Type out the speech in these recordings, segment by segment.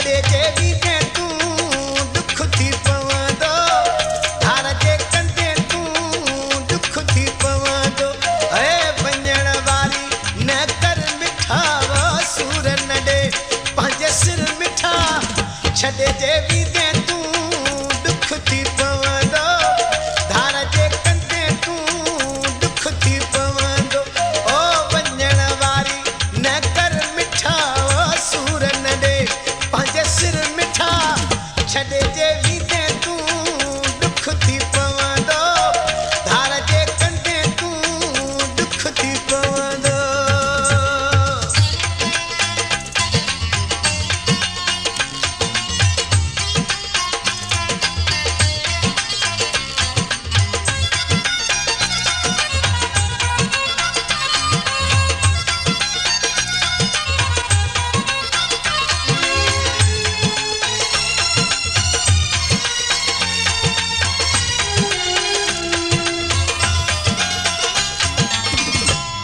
छॾे जे वीदे तूं दुख थी पवंदो धार जे कंदे तूं दुख थी पवंदो ऐ वञण वारी न कर मिठा सूर न ॾे पंहिंजे सिर मिठा छॾे जे वीदे तूं दुख थी पवंदो धार जे कंदे तूं दुख थी पवंदो ओ वञण वारी न कर मिठा सूर न ॾे पंहिंजे सिर मिठा छॾे जे वीदे तूं दुख थी पवंदो धार जे कंदे तूं दुख थी पवंदो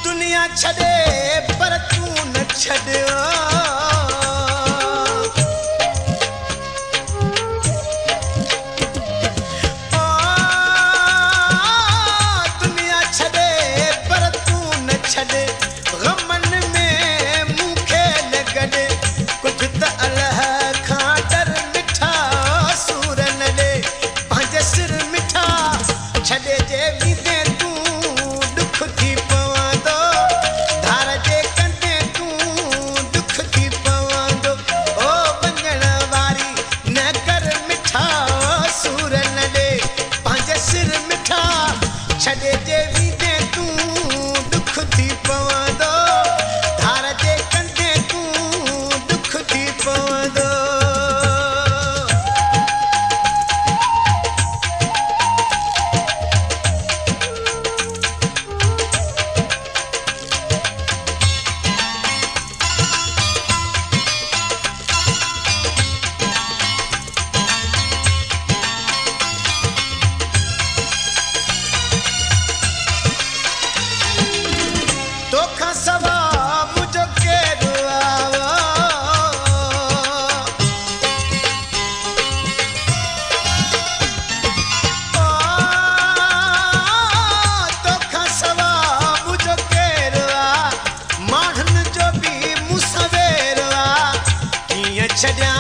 दुनिया छॾे पर तूं न छॾियो दुनिया छॾे पर तूं न छॾे ग़मनि में मूंखे लॻे कुझु त अलाह खां डर मिठा सूर न ॾे पंहिंजे सिर मिठा छॾे जे वीदे तूं दुख थी पवंदो धार जे कंदे तूं दुख थी पवंदो ओ वञण वारी न कर मिठा सूर न ॾे पंहिंजे सिर मिठा छॾे जे वीदे तूं दुख थी पवंदो धार जे कंदे तूं दुख थी पवंदो तोखां सवा मुंहिंजो केरु आवा तोखां सवा मुंहिंजो केरु आहे माण्हुनि जो बि मूं सवेर आहे कीअं छॾियां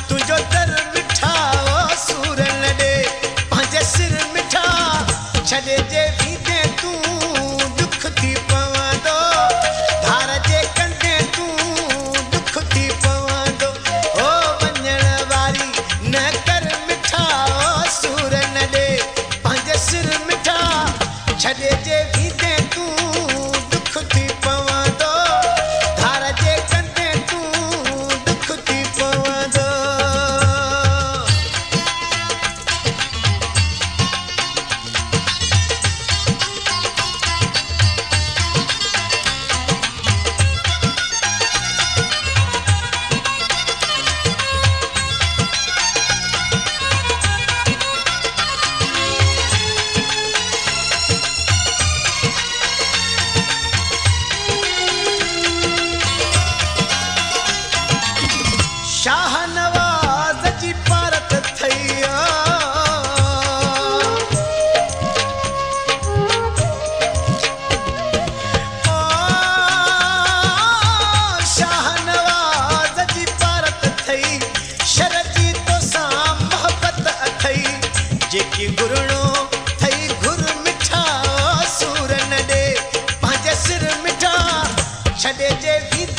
तुंहिंजो दर मिठा सूर न ॾे पंहिंजे सिर मिठा छॾे जे वीदे तूं दुख थी पवंदो धार जे कंदे तूं दुख थी पवंदो ओ वञण वारी न कर मिठा सूर न ॾे पंहिंजे सिर मिठा छॾे जे वीदे तूं दुख थी पवंदो धार जे कंदे तूं दुख थी पवंदो शाह नवाज़ जी पारत थई शाह नवाज़ जी पारत थई शर जी तोसां मोहबत अथई जेकी घुरणो थई घुर मिठा सूर न ॾे पंहिंजे सिर मिठा छॾे जे वीदे